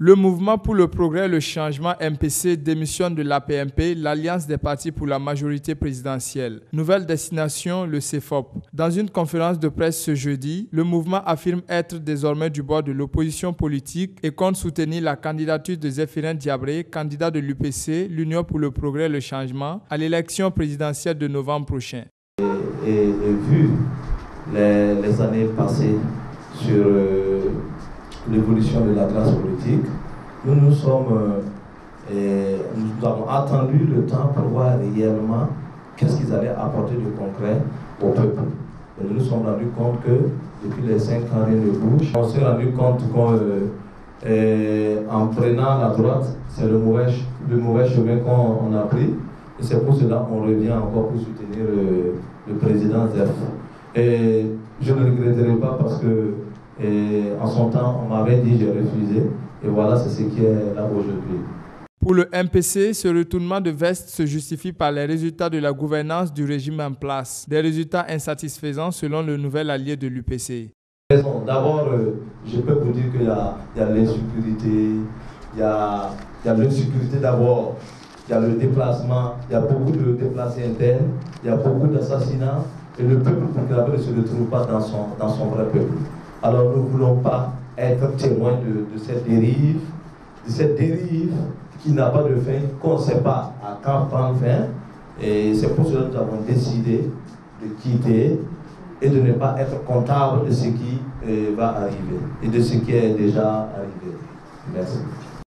Le mouvement pour le progrès et le changement MPC démissionne de l'APMP, l'Alliance des partis pour la majorité présidentielle. Nouvelle destination, le CEFOP. Dans une conférence de presse ce jeudi, le mouvement affirme être désormais du bord de l'opposition politique et compte soutenir la candidature de Zéphirin Diabré, candidat de l'UPC, l'Union pour le progrès et le changement, à l'élection présidentielle de novembre prochain. Et vu les années passées sur l'évolution de la classe politique, nous avons attendu le temps pour voir réellement qu'est-ce qu'ils allaient apporter de concret au peuple. Et nous nous sommes rendus compte que depuis les 5 ans, rien ne bouge. On s'est rendu compte qu'en prenant la droite, c'est le mauvais chemin qu'on a pris. Et c'est pour cela qu'on revient encore pour soutenir le président Zef. Et je ne regretterai pas parce que en son temps, on m'avait dit, j'ai refusé. Et voilà, c'est ce qui est là aujourd'hui. Pour le MPC, ce retournement de veste se justifie par les résultats de la gouvernance du régime en place. Des résultats insatisfaisants selon le nouvel allié de l'UPC. D'abord, je peux vous dire qu'il y a l'insécurité, il y a l'insécurité d'abord, il y a le déplacement, il y a beaucoup de déplacés internes, il y a beaucoup d'assassinats et le peuple burkinabé ne se retrouve pas dans son vrai peuple. Alors nous ne voulons pas être témoins de cette dérive qui n'a pas de fin, qu'on ne sait pas à quand prendre fin. Et c'est pour cela que nous avons décidé de quitter et de ne pas être comptable de ce qui va arriver et de ce qui est déjà arrivé. Merci.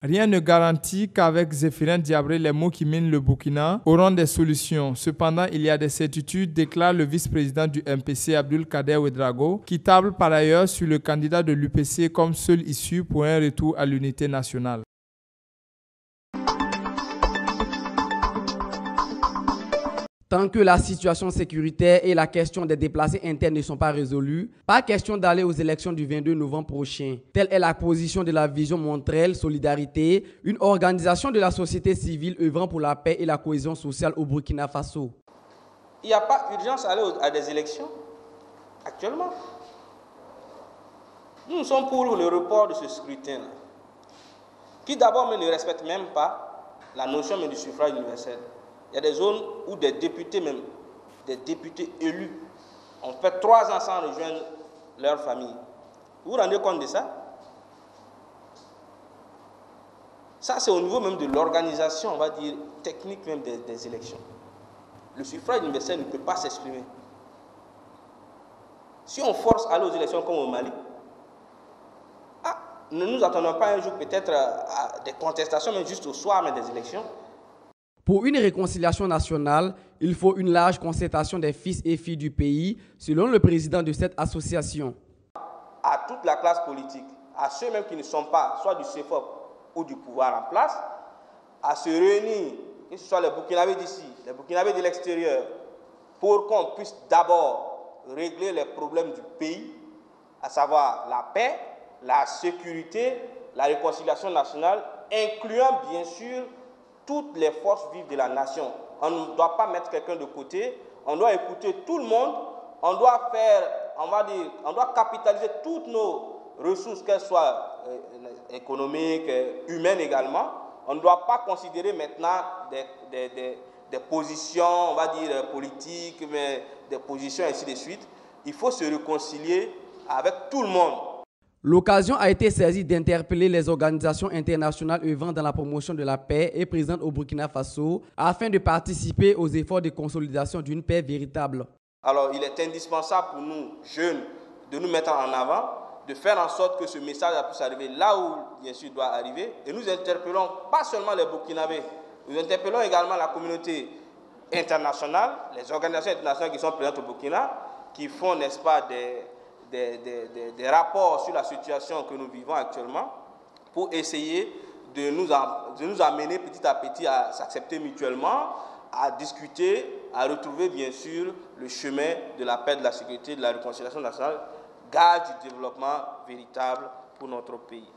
Rien ne garantit qu'avec Zéphirin Diabré, les maux qui minent le Burkina auront des solutions. Cependant, il y a des certitudes, déclare le vice-président du MPC, Abdul Kader Ouedraogo, qui table par ailleurs sur le candidat de l'UPC comme seule issue pour un retour à l'unité nationale. Tant que la situation sécuritaire et la question des déplacés internes ne sont pas résolues, pas question d'aller aux élections du 22 novembre prochain. Telle est la position de la Vision Montrel Solidarité, une organisation de la société civile œuvrant pour la paix et la cohésion sociale au Burkina Faso. Il n'y a pas urgence à aller à des élections actuellement. Nous sommes pour le report de ce scrutin, qui d'abord ne respecte même pas la notion du suffrage universel. Il y a des zones où des députés élus, ont fait 3 ans sans rejoindre leur famille. Vous vous rendez compte de ça? Ça, c'est au niveau même de l'organisation, on va dire, technique même des élections. Le suffrage universel ne peut pas s'exprimer. Si on force à aller aux élections comme au Mali, ne nous attendons pas un jour peut-être à des contestations, mais juste au soir même des élections. Pour une réconciliation nationale, il faut une large concertation des fils et filles du pays, selon le président de cette association. À toute la classe politique, à ceux même qui ne sont pas soit du CEFOP ou du pouvoir en place, à se réunir, que ce soit les Burkinabés d'ici, les Burkinabés de l'extérieur, pour qu'on puisse d'abord régler les problèmes du pays, à savoir la paix, la sécurité, la réconciliation nationale, incluant bien sûr toutes les forces vives de la nation. On ne doit pas mettre quelqu'un de côté, on doit écouter tout le monde, on doit capitaliser toutes nos ressources, qu'elles soient économiques, humaines également. On ne doit pas considérer maintenant des positions, on va dire politiques, mais des positions ainsi de suite. Il faut se réconcilier avec tout le monde. L'occasion a été saisie d'interpeller les organisations internationales œuvrant dans la promotion de la paix et présentes au Burkina Faso afin de participer aux efforts de consolidation d'une paix véritable. Alors, il est indispensable pour nous, jeunes, de nous mettre en avant, de faire en sorte que ce message puisse arriver là où, bien sûr, il doit arriver. Et nous interpellons pas seulement les Burkinabés, nous interpellons également la communauté internationale, les organisations internationales qui sont présentes au Burkina, qui font, n'est-ce pas, des rapports sur la situation que nous vivons actuellement pour essayer de nous amener petit à petit à s'accepter mutuellement, à discuter, à retrouver bien sûr le chemin de la paix, de la sécurité, de la réconciliation nationale, gage du développement véritable pour notre pays.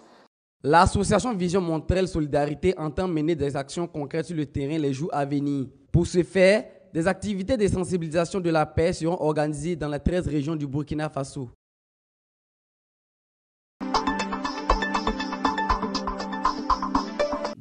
L'association Vision Montrel Solidarité entend mener des actions concrètes sur le terrain les jours à venir. Pour ce faire, des activités de sensibilisation de la paix seront organisées dans les 13 régions du Burkina Faso.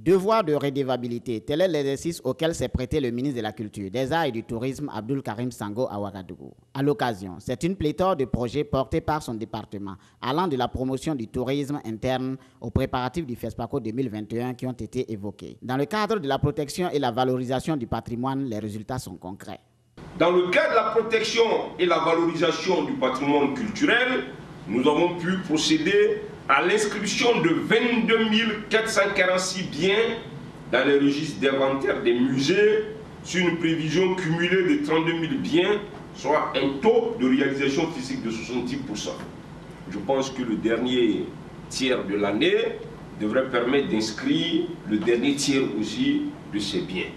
Devoir de redevabilité, tel est l'exercice auquel s'est prêté le ministre de la Culture, des Arts et du Tourisme, Abdoul Karim Sango à Ouagadougou. À l'occasion, c'est une pléthore de projets portés par son département, allant de la promotion du tourisme interne aux préparatifs du FESPACO 2021 qui ont été évoqués. Dans le cadre de la protection et la valorisation du patrimoine, les résultats sont concrets. Dans le cadre de la protection et la valorisation du patrimoine culturel, nous avons pu procéder à l'inscription de 22 446 biens dans les registres d'inventaire des musées sur une prévision cumulée de 32 000 biens, soit un taux de réalisation physique de 70%. Je pense que le dernier tiers de l'année devrait permettre d'inscrire le dernier tiers aussi de ces biens.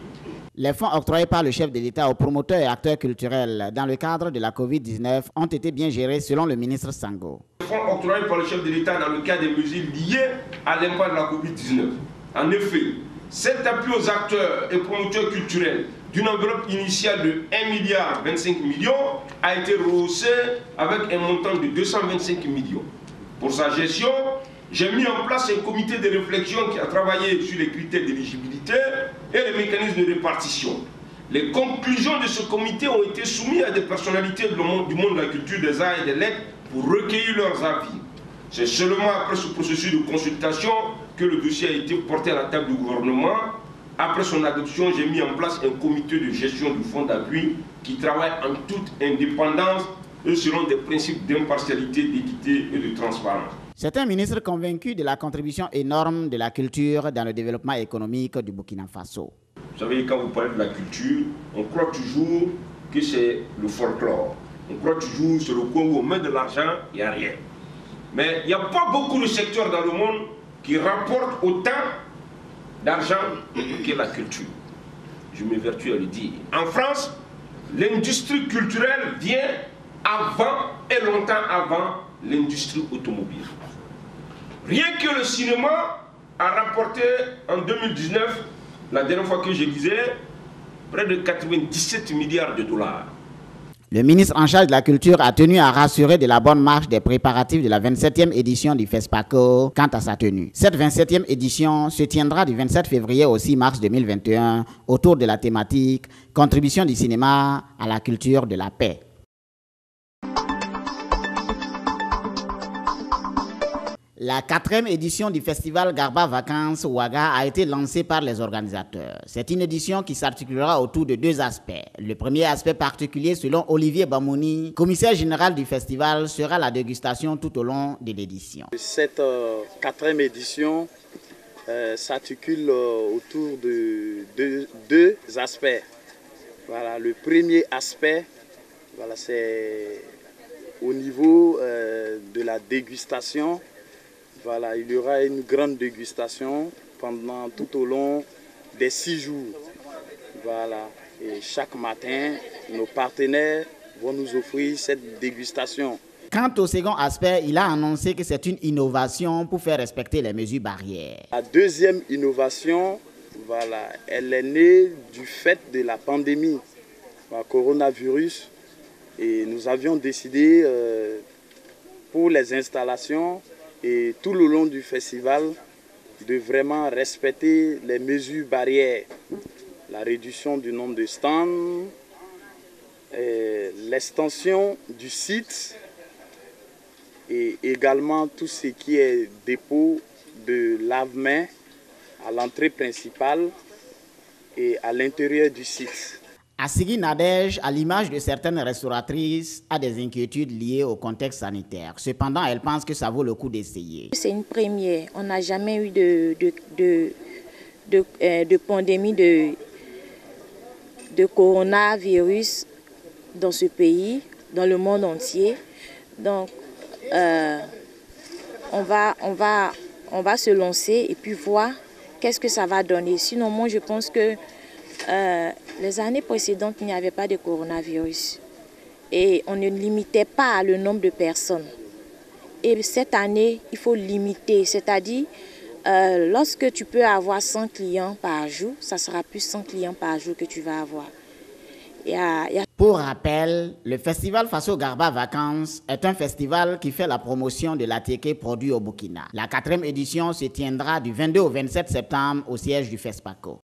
Les fonds octroyés par le chef de l'État aux promoteurs et acteurs culturels dans le cadre de la Covid-19 ont été bien gérés selon le ministre Sango. Les fonds octroyés par le chef de l'État dans le cadre des mesures liées à l'impact de la Covid-19. En effet, cet appui aux acteurs et promoteurs culturels d'une enveloppe initiale de 1,25 milliard a été rehaussé avec un montant de 225 millions. Pour sa gestion, j'ai mis en place un comité de réflexion qui a travaillé sur les critères d'éligibilité et les mécanismes de répartition. Les conclusions de ce comité ont été soumises à des personnalités du monde de la culture, des arts et des lettres pour recueillir leurs avis. C'est seulement après ce processus de consultation que le dossier a été porté à la table du gouvernement. Après son adoption, j'ai mis en place un comité de gestion du fonds d'appui qui travaille en toute indépendance et selon des principes d'impartialité, d'équité et de transparence. C'est un ministre convaincu de la contribution énorme de la culture dans le développement économique du Burkina Faso. Vous savez, quand vous parlez de la culture, on croit toujours que c'est le folklore. On croit toujours que c'est le coin où on met de l'argent, il n'y a rien. Mais il n'y a pas beaucoup de secteurs dans le monde qui rapportent autant d'argent que la culture. Je m'évertue à le dire. En France, l'industrie culturelle vient avant et longtemps avant l'industrie automobile. Rien que le cinéma a rapporté en 2019, la dernière fois que je disais, près de 97 milliards de dollars. Le ministre en charge de la culture a tenu à rassurer de la bonne marche des préparatifs de la 27e édition du FESPACO quant à sa tenue. Cette 27e édition se tiendra du 27 février au 6 mars 2021 autour de la thématique « Contribution du cinéma à la culture de la paix ». La 4e édition du festival Garba Vacances Ouaga a été lancée par les organisateurs. C'est une édition qui s'articulera autour de deux aspects. Le premier aspect particulier, selon Olivier Bamouni, commissaire général du festival, sera la dégustation tout au long de l'édition. Cette 4e édition s'articule autour de deux aspects. Voilà, le premier aspect, voilà, c'est au niveau de la dégustation. Voilà, il y aura une grande dégustation pendant tout au long des 6 jours. Voilà, et chaque matin, nos partenaires vont nous offrir cette dégustation. Quant au second aspect, il a annoncé que c'est une innovation pour faire respecter les mesures barrières. La deuxième innovation, voilà, elle est née du fait de la pandémie, le coronavirus. Et nous avions décidé pour les installations et tout le long du festival de vraiment respecter les mesures barrières. La réduction du nombre de stands, l'extension du site et également tout ce qui est dépôt de lave-mains à l'entrée principale et à l'intérieur du site. Assigui Nadège, à l'image de certaines restauratrices, a des inquiétudes liées au contexte sanitaire. Cependant, elle pense que ça vaut le coup d'essayer. C'est une première. On n'a jamais eu de pandémie de coronavirus dans ce pays, dans le monde entier. Donc, on va se lancer et puis voir qu'est-ce que ça va donner. Sinon, moi, je pense que les années précédentes, il n'y avait pas de coronavirus. Et on ne limitait pas le nombre de personnes. Et cette année, il faut limiter. C'est-à-dire, lorsque tu peux avoir 100 clients par jour, ça sera plus 100 clients par jour que tu vas avoir. Pour rappel, le festival Faso Garba Vacances est un festival qui fait la promotion de l'attiéké produit au Burkina. La 4e édition se tiendra du 22 au 27 septembre au siège du FESPACO.